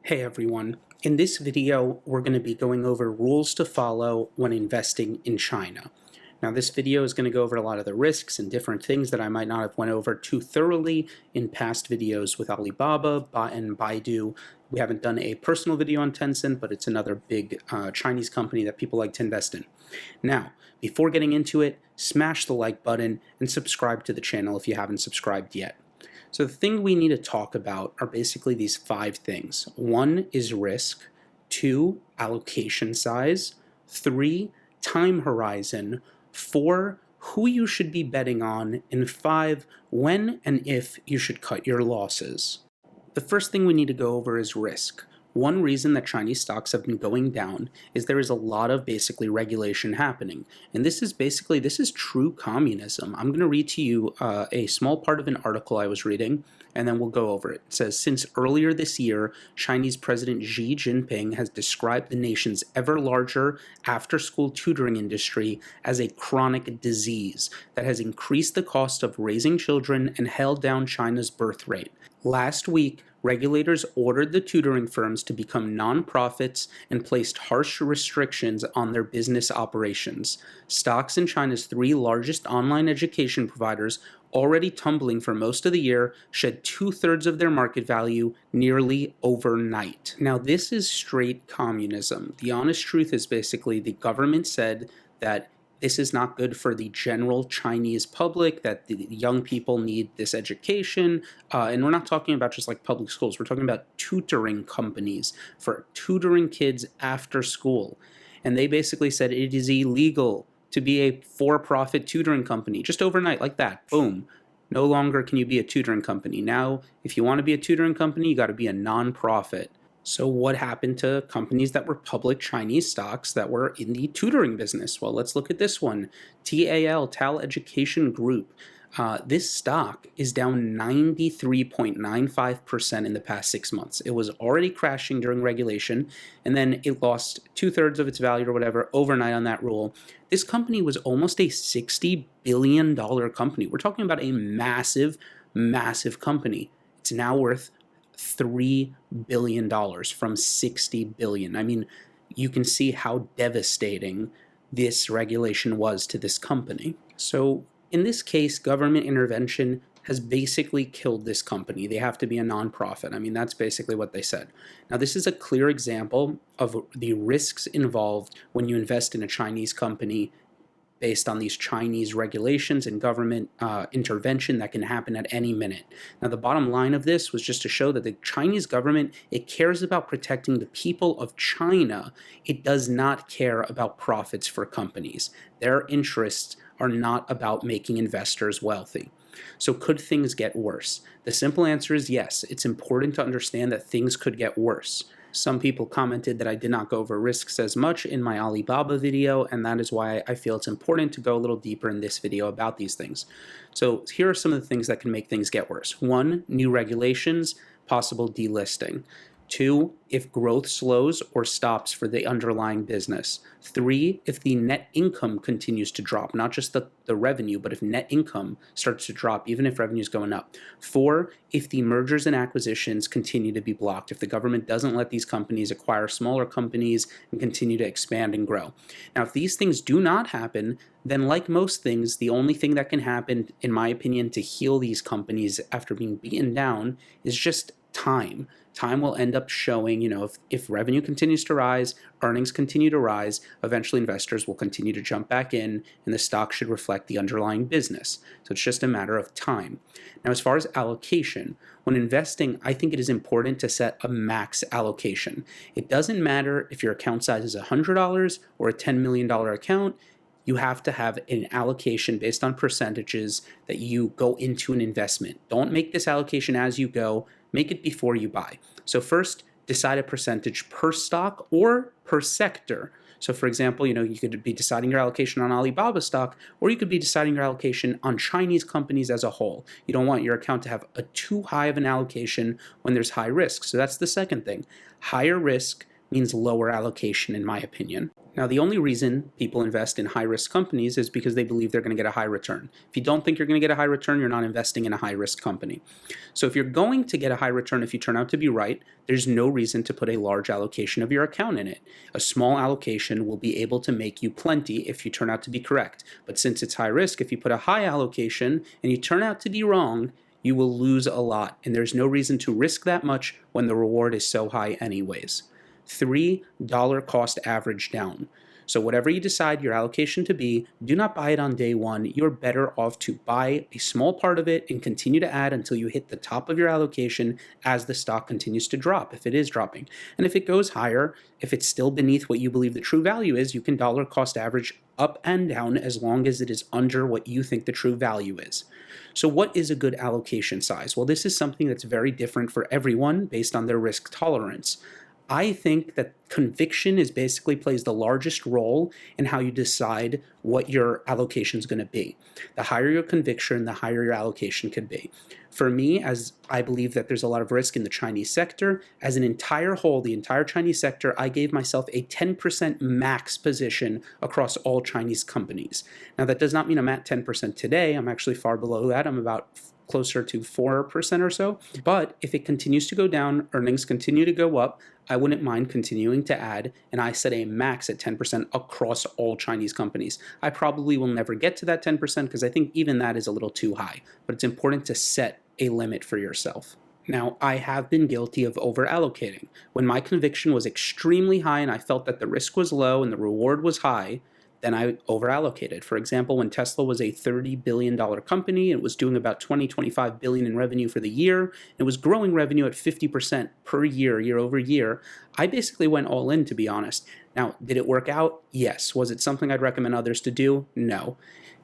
Hey everyone, in this video we're going to be going over rules to follow when investing in China. Now this video is going to go over a lot of the risks and different things that I might not have went over too thoroughly in past videos with Alibaba and Baidu. We haven't done a personal video on Tencent, but it's another big Chinese company that people like to invest in. Now, before getting into it, smash the like button and subscribe to the channel if you haven't subscribed yet. So the thing we need to talk about are basically these 5 things. 1 is risk, 2, allocation size, 3, time horizon, 4, who you should be betting on, and 5, when and if you should cut your losses. The first thing we need to go over is risk. One reason that Chinese stocks have been going down is there is a lot of basically regulation happening. And this is true communism. I'm going to read to you a small part of an article I was reading, and then we'll go over it. It says, since earlier this year, Chinese President Xi Jinping has described the nation's ever larger after-school tutoring industry as a chronic disease that has increased the cost of raising children and held down China's birth rate. Last week, regulators ordered the tutoring firms to become non-profits and placed harsh restrictions on their business operations. Stocks in China's 3 largest online education providers, already tumbling for most of the year, shed 2/3 of their market value nearly overnight. Now, this is straight communism. The honest truth is basically the government said that this is not good for the general Chinese public, that the young people need this education. And we're not talking about just like public schools. We're talking about tutoring companies for tutoring kids after school. And they basically said it is illegal to be a for-profit tutoring company, just overnight, like that. Boom. No longer can you be a tutoring company. Now, if you want to be a tutoring company, you got to be a non-profit. So what happened to companies that were public Chinese stocks that were in the tutoring business? Well, let's look at this one. TAL Education Group. This stock is down 93.95% in the past 6 months. It was already crashing during regulation, and then it lost 2/3 of its value or whatever overnight on that rule. This company was almost a $60 billion company. We're talking about a massive, massive company. It's now worth $3 billion from $60 billion. I mean, you can see how devastating this regulation was to this company. So in this case, government intervention has basically killed this company. They have to be a nonprofit. I mean, that's basically what they said. Now, this is a clear example of the risks involved when you invest in a Chinese company based on these Chinese regulations and government intervention that can happen at any minute. Now, the bottom line of this was just to show that the Chinese government, it cares about protecting the people of China. It does not care about profits for companies. Their interests are not about making investors wealthy. So could things get worse? The simple answer is yes. It's important to understand that things could get worse. Some people commented that I did not go over risks as much in my Alibaba video, and that is why I feel it's important to go a little deeper in this video about these things. So here are some of the things that can make things get worse. 1, new regulations, possible delisting. 2, if growth slows or stops for the underlying business. 3, if the net income continues to drop, not just the revenue, but if net income starts to drop, even if revenue is going up. 4, if the mergers and acquisitions continue to be blocked, if the government doesn't let these companies acquire smaller companies and continue to expand and grow. Now, if these things do not happen, then like most things, the only thing that can happen, in my opinion, to heal these companies after being beaten down is just time. Time will end up showing, if revenue continues to rise, earnings continue to rise, eventually investors will continue to jump back in, and the stock should reflect the underlying business. So it's just a matter of time. Now, as far as allocation, when investing, I think it is important to set a max allocation. It doesn't matter if your account size is $100 or a $10 million account. You have to have an allocation based on percentages that you go into an investment. Don't make this allocation as you go. Make it before you buy. So first, decide a percentage per stock or per sector. So for example, you could be deciding your allocation on Alibaba stock, or you could be deciding your allocation on Chinese companies as a whole. You don't want your account to have too high of an allocation when there's high risk. So that's the second thing. Higher risk means lower allocation, in my opinion. Now, the only reason people invest in high-risk companies is because they believe they're going to get a high return. If you don't think you're going to get a high return, you're not investing in a high-risk company. So if you're going to get a high return, if you turn out to be right, there's no reason to put a large allocation of your account in it. A small allocation will be able to make you plenty if you turn out to be correct. But since it's high risk, if you put a high allocation and you turn out to be wrong, you will lose a lot, and there's no reason to risk that much when the reward is so high anyways. $3 cost average down. So whatever you decide your allocation to be, do not buy it on day one. You're better off to buy a small part of it and continue to add until you hit the top of your allocation as the stock continues to drop, if it is dropping. And if it goes higher, if it's still beneath what you believe the true value is, you can dollar cost average up and down as long as it is under what you think the true value is. So what is a good allocation size? Well, this is something that's very different for everyone based on their risk tolerance. I think that conviction basically plays the largest role in how you decide what your allocation is going to be. The higher your conviction, the higher your allocation could be. For me, as I believe that there's a lot of risk in the Chinese sector, as an entire whole, the entire Chinese sector, I gave myself a 10% max position across all Chinese companies. Now, that does not mean I'm at 10% today. I'm actually far below that. I'm about closer to 4% or so. But if it continues to go down, earnings continue to go up, I wouldn't mind continuing to add, and I set a max at 10% across all Chinese companies. I probably will never get to that 10% because I think even that is a little too high, but it's important to set a limit for yourself. Now, I have been guilty of over-allocating. When my conviction was extremely high and I felt that the risk was low and the reward was high, then I over-allocated. For example, when Tesla was a $30 billion company, it was doing about $25 billion in revenue for the year, it was growing revenue at 50% per year, year over year, I basically went all in, to be honest. Now, did it work out? Yes. Was it something I'd recommend others to do? No.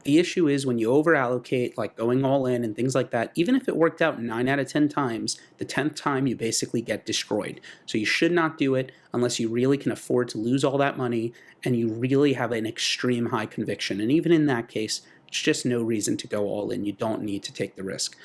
The issue is when you over-allocate, like going all in and things like that, even if it worked out 9 out of 10 times, the 10th time you basically get destroyed. So you should not do it unless you really can afford to lose all that money and you really have an extreme high conviction. And even in that case, it's just no reason to go all in. You don't need to take the risk.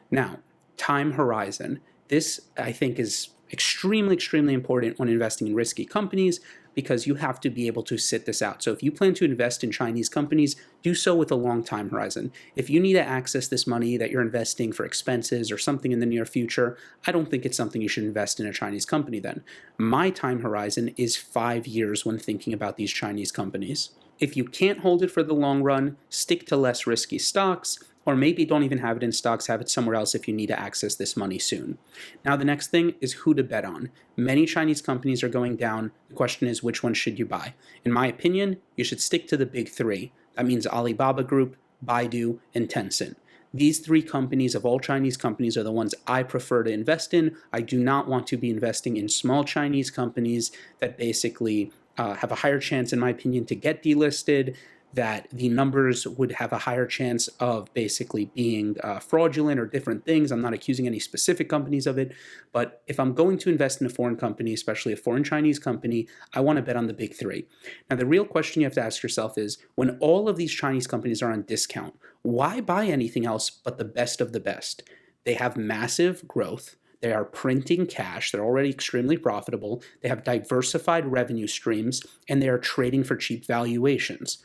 Now, time horizon. This, I think, is extremely, extremely important when investing in risky companies because you have to be able to sit this out. So if you plan to invest in Chinese companies, do so with a long time horizon. If you need to access this money that you're investing for expenses or something in the near future, I don't think it's something you should invest in a Chinese company then. My time horizon is 5 years when thinking about these Chinese companies. If you can't hold it for the long run, stick to less risky stocks, or maybe don't even have it in stocks, have it somewhere else if you need to access this money soon. Now, the next thing is who to bet on. Many Chinese companies are going down. The question is, which one should you buy? In my opinion, you should stick to the big three. That means Alibaba Group, Baidu, and Tencent. These three companies of all Chinese companies are the ones I prefer to invest in. I do not want to be investing in small Chinese companies that basically have a higher chance, in my opinion, to get delisted, that the numbers would have a higher chance of basically being fraudulent or different things. I'm not accusing any specific companies of it, but if I'm going to invest in a foreign company, especially a foreign Chinese company, I want to bet on the big three. Now, the real question you have to ask yourself is, when all of these Chinese companies are on discount, why buy anything else but the best of the best? They have massive growth. They are printing cash. They're already extremely profitable. They have diversified revenue streams, and they are trading for cheap valuations.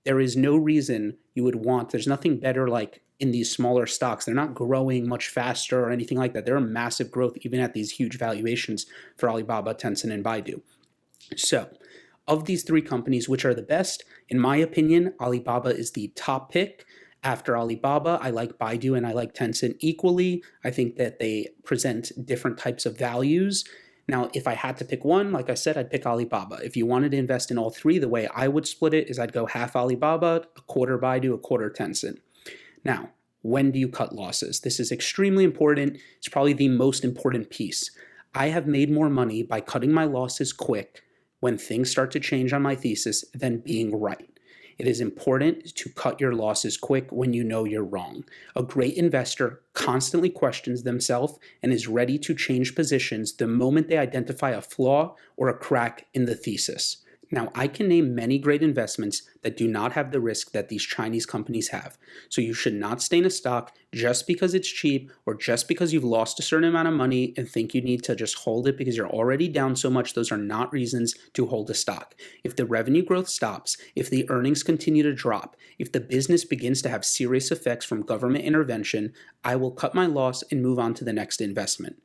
There is no reason you would want, there's nothing better like in these smaller stocks. They're not growing much faster or anything like that. They're a massive growth even at these huge valuations for Alibaba, Tencent, and Baidu. So, of these three companies, which are the best? In my opinion, Alibaba is the top pick. After Alibaba, I like Baidu and I like Tencent equally. I think that they present different types of values. Now, if I had to pick one, like I said, I'd pick Alibaba. If you wanted to invest in all three, the way I would split it is I'd go half Alibaba, a quarter Baidu, a quarter Tencent. Now, when do you cut losses? This is extremely important. It's probably the most important piece. I have made more money by cutting my losses quick when things start to change on my thesis than being right. It is important to cut your losses quick when you know you're wrong. A great investor constantly questions themselves and is ready to change positions the moment they identify a flaw or a crack in the thesis. Now, I can name many great investments that do not have the risk that these Chinese companies have. So you should not stay in a stock just because it's cheap or just because you've lost a certain amount of money and think you need to just hold it because you're already down so much. Those are not reasons to hold a stock. If the revenue growth stops, if the earnings continue to drop, if the business begins to have serious effects from government intervention, I will cut my loss and move on to the next investment.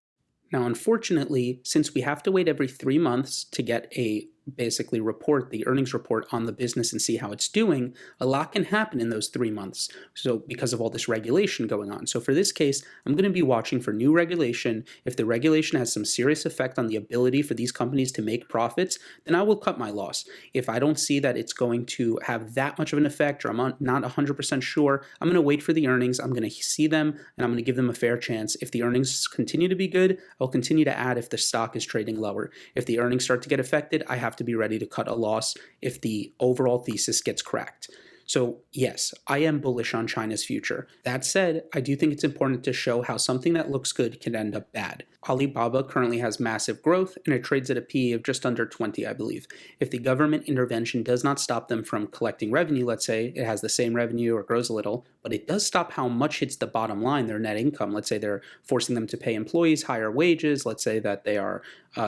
Now, unfortunately, since we have to wait every 3 months to get a basically report, the earnings report on the business and see how it's doing, a lot can happen in those 3 months. So because of all this regulation going on. So for this case, I'm going to be watching for new regulation. If the regulation has some serious effect on the ability for these companies to make profits, then I will cut my loss. If I don't see that it's going to have that much of an effect, or I'm not 100% sure, I'm going to wait for the earnings. I'm going to see them and I'm going to give them a fair chance. If the earnings continue to be good, I'll continue to add if the stock is trading lower. If the earnings start to get affected, I have to be ready to cut a loss if the overall thesis gets cracked. So yes, I am bullish on China's future. That said, I do think it's important to show how something that looks good can end up bad. Alibaba currently has massive growth and it trades at a PE of just under 20, I believe. If the government intervention does not stop them from collecting revenue, let's say it has the same revenue or grows a little, but it does stop how much hits the bottom line, their net income. Let's say they're forcing them to pay employees higher wages. Let's say that they are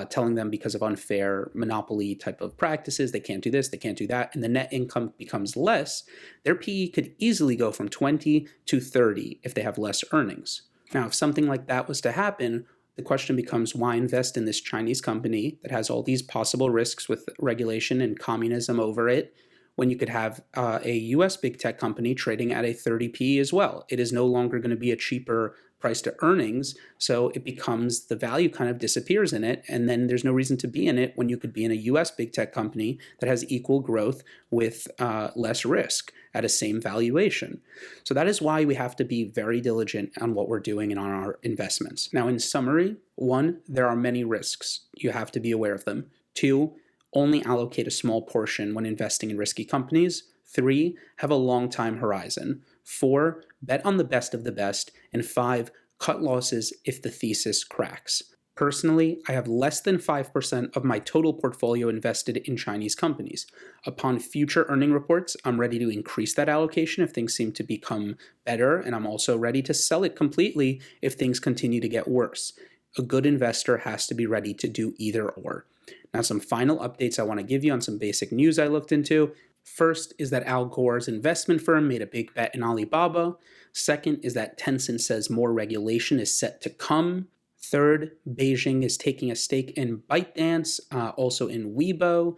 telling them because of unfair monopoly type of practices, they can't do this, they can't do that, and the net income becomes less, their PE could easily go from 20 to 30 if they have less earnings. Now, if something like that was to happen, the question becomes, why invest in this Chinese company that has all these possible risks with regulation and communism over it, when you could have a US big tech company trading at a 30 PE as well? It is no longer going to be a cheaper price to earnings, so it becomes, the value kind of disappears in it, and then there's no reason to be in it when you could be in a US big tech company that has equal growth with less risk at a same valuation. So that is why we have to be very diligent on what we're doing and on our investments. Now, in summary, 1, there are many risks. You have to be aware of them. 2, only allocate a small portion when investing in risky companies. 3, have a long time horizon. 4, bet on the best of the best. And 5, cut losses if the thesis cracks. Personally, I have less than 5% of my total portfolio invested in Chinese companies. Upon future earning reports, I'm ready to increase that allocation if things seem to become better, and I'm also ready to sell it completely if things continue to get worse. A good investor has to be ready to do either or. Now, some final updates I want to give you on some basic news I looked into. First is that Al Gore's investment firm made a big bet in Alibaba. Second is that Tencent says more regulation is set to come. Third, Beijing is taking a stake in ByteDance, also in Weibo.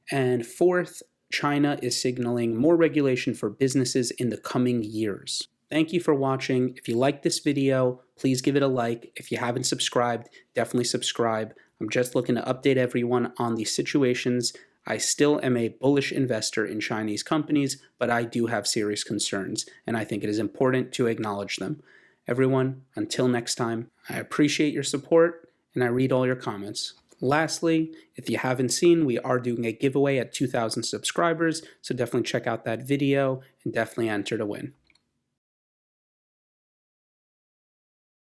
And fourth, China is signaling more regulation for businesses in the coming years. Thank you for watching. If you liked this video, please give it a like. If you haven't subscribed, definitely subscribe. I'm just looking to update everyone on these situations. I still am a bullish investor in Chinese companies, but I do have serious concerns, and I think it is important to acknowledge them. Everyone, until next time, I appreciate your support, and I read all your comments. Lastly, if you haven't seen, we are doing a giveaway at 2,000 subscribers, so definitely check out that video and definitely enter to win.